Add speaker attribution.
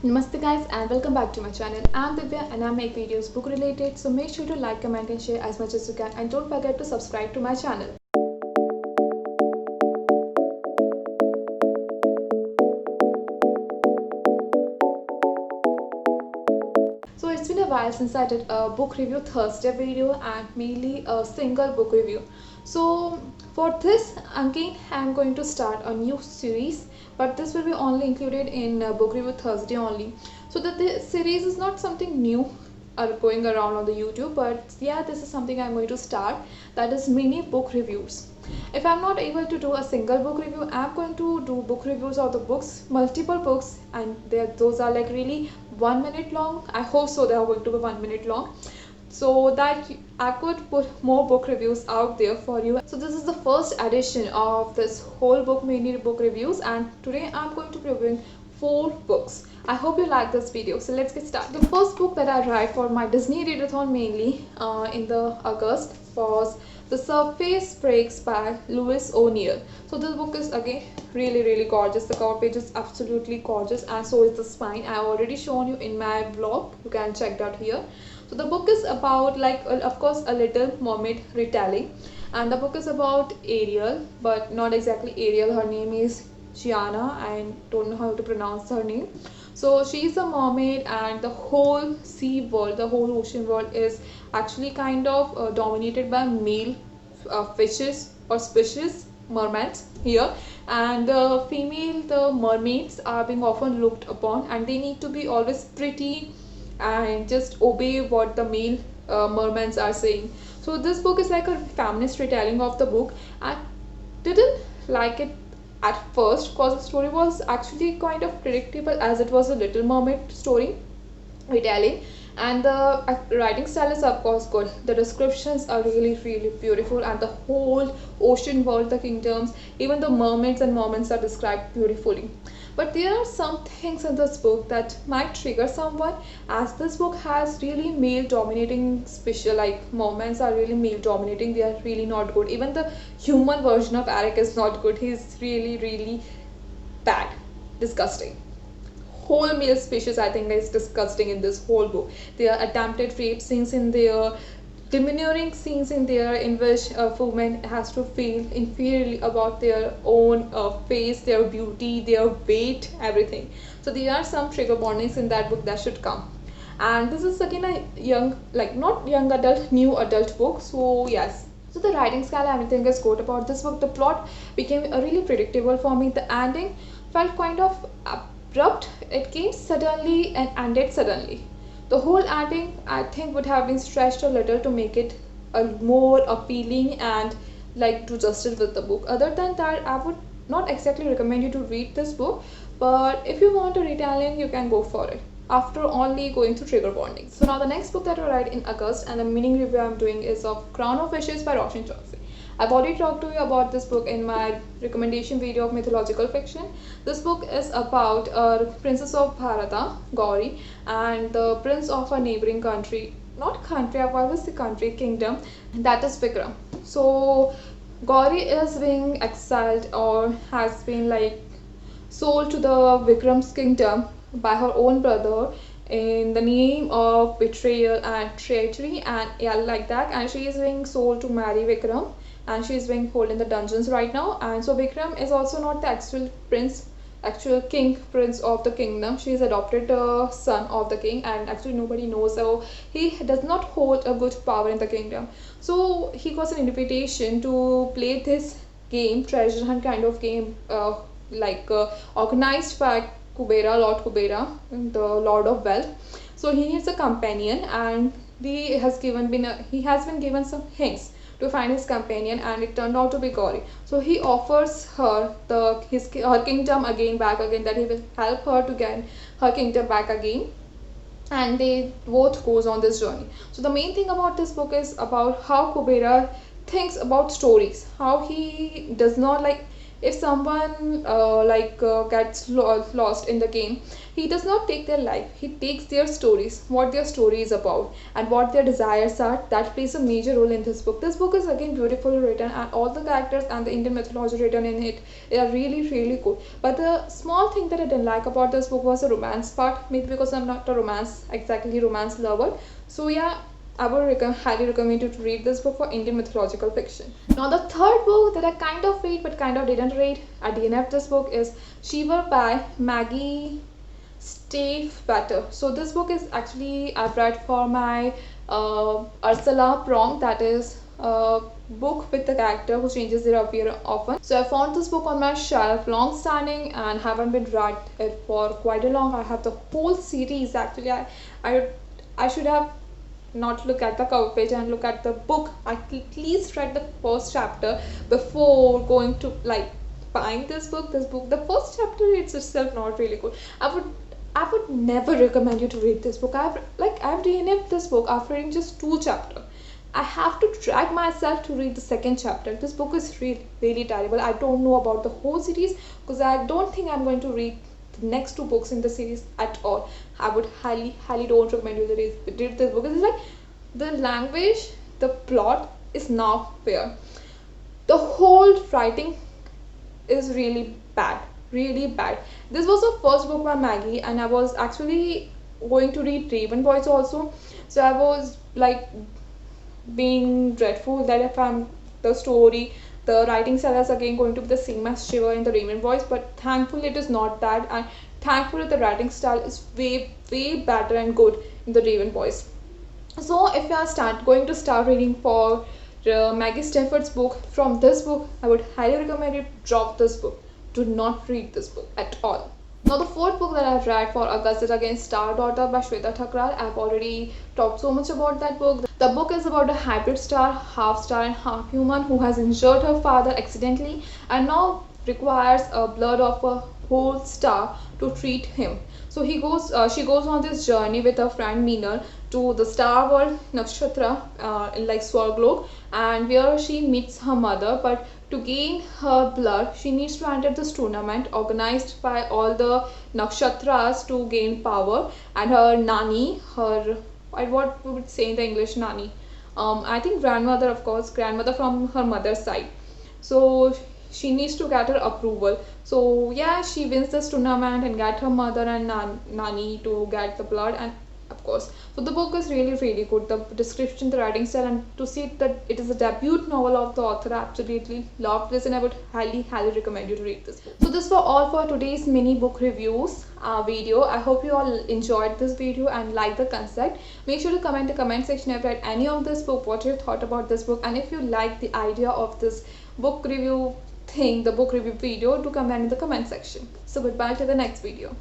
Speaker 1: Namaste guys and welcome back to my channel. I'm Divya and I make videos book related, so make sure to like, comment and share as much as you can, and don't forget to subscribe to my channel. So it's been a while since I did a book review Thursday video and mainly a single book review. So for this again I'm going to start a new series, but this will be only included in book review Thursday only. So that this series is not something new going around on the YouTube, but yeah, this is something I'm going to start, that is mini book reviews. If I'm not able to do a single book review, I'm going to do book reviews of the books, multiple books, and those are like really 1 minute long. I hope so they are going to be 1 minute long, so that I could put more book reviews out there for you. So this is the first edition of this whole book mini book reviews, and today I'm going to be reviewing 4 books. I hope you like this video. So let's get started. The first book that I read for my Disney readathon mainly in the August was The Surface Breaks by Lewis O'Neill. So this book is again really gorgeous. The cover page is absolutely gorgeous, and so is the spine. I have already shown you in my blog. You can check that here. So the book is about, like, of course, a Little Mermaid retelling, and the book is about Ariel, but not exactly Ariel. Her name is Gianna. I don't know how to pronounce her name. So she's a mermaid, and the whole sea world, the whole ocean world is actually kind of dominated by male fishes or species, mermaids here, and the female, the mermaids, are being often looked upon, and they need to be always pretty and just obey what the male mermaids are saying. So this book is like a feminist retelling of the book. I didn't like it at first because the story was actually kind of predictable, as it was a Little Mermaid story retelling, and the writing style is of course good. The descriptions are really beautiful, and the whole ocean world, the kingdoms, even the mermaids and mermaids are described beautifully. But there are some things in this book that might trigger someone, as this book has really male dominating special, like mermaids are really male dominating. They are really not good. Even the human version of Eric is not good. He's really bad, disgusting. Whole male species I think is disgusting in this whole book. There are attempted rape scenes in there, demeaning scenes in there, in which a woman has to feel inferior about their own face, their beauty, their weight, everything. So there are some trigger warnings in that book that should come. And this is again a young, like not young adult, new adult book. So yes, so the writing style, everything is good about this book. The plot became really predictable for me. The ending felt kind of abrupt. It came suddenly and ended suddenly. The whole ending I think would have been stretched a little to make it a more appealing and like do justice with the book. Other than that, I would not exactly recommend you to read this book, but if you want a retelling, you can go for it after only going through trigger warnings. So now the next book that I read in August, and the mini review I'm doing, is of Crown of Wishes by Roshan Chokshi. I've already talked to you about this book in my recommendation video of mythological fiction. This book is about a princess of Bharata, Gauri, and the prince of a neighboring country, not country, I've always the country, kingdom, that is Vikram. So Gauri is being exiled, or has been like sold to the Vikram's kingdom by her own brother in the name of betrayal and treachery, and yeah, like that, and she is being sold to marry Vikram, and she is being held in the dungeons right now. And so Vikram is also not the actual prince, actual king, prince of the kingdom. She is adopted son of the king, and actually nobody knows, so he does not hold a good power in the kingdom. So he got an invitation to play this game, treasure hunt kind of game, organized by Kubera, Lord Kubera, the Lord of Wealth. So he needs a companion, and he has been given some hints to find his companion, and it turned out to be Gauri. So he offers her her kingdom again, back again, that he will help her to get her kingdom back again, and they both goes on this journey. So the main thing about this book is about how Kubera thinks about stories, how he does not like, if someone gets lost in the game, he does not take their life, he takes their stories, what their story is about and what their desires are. That plays a major role in this book. This book is again beautifully written, and all the characters and the Indian mythology written in it are really good. But the small thing that I didn't like about this book was the romance part, maybe because I'm not a romance lover. So yeah, I would highly recommend you to read this book for Indian mythological fiction. Now, the third book that I kind of read but kind of didn't read, I DNF this book, is Shiva by Maggie Stiefvater. So this book is actually I've read for my Ursula Prong, that is a book with the character who changes their appearance often. So I found this book on my shelf long standing and haven't been read it for quite a long. I have the whole series actually. I should have not look at the cover page and look at the book. I at least read the first chapter before going to buying this book. The first chapter it's itself not really good. I would never recommend you to read this book. I've DNF'd this book after reading just 2 chapters. I have to drag myself to read the second chapter. This book is really terrible. I don't know about the whole series because I don't think I'm going to read the next 2 books in the series at all. I would highly don't recommend you to read this book. It's like the language, the plot is not fair. The whole writing is really bad. This was the first book by Maggie, and I was actually going to read Raven Boys also. So I was being dreadful that if I'm the story, the writing style is again going to be the same as Shiva in the Raven Boys, but thankfully it is not that, and thankfully the writing style is way better and good in the Raven Boys. So if you are going to start reading for Maggie Stiefvater's book, from this book I would highly recommend you to drop this book. Do not read this book at all. Now the fourth book that I've read for August is again Star Daughter by Shweta Thakral. I've already talked so much about that book. The book is about a hybrid star, half star and half human, who has injured her father accidentally and now requires a blood of a whole star to treat him. So she goes on this journey with her friend Meenal to the star world Nakshatra in Swarglok, and where she meets her mother. But to gain her blood, she needs to enter this tournament organized by all the nakshatras to gain power. And her nani, what we would say in the English nani, I think grandmother, of course, grandmother from her mother's side. So she needs to get her approval. So yeah, she wins this tournament and get her mother and nani to get the blood, and of course, so the book is really good. The description, the writing style, and to see that it is a debut novel of the author, I absolutely loved this, and I would highly recommend you to read this book. So this were all for today's mini book reviews video. I hope you all enjoyed this video and liked the concept. Make sure to comment in the comment section if you read any of this book, what you thought about this book, and if you like the idea of this book review thing, the book review video, to comment in the comment section. So goodbye to the next video.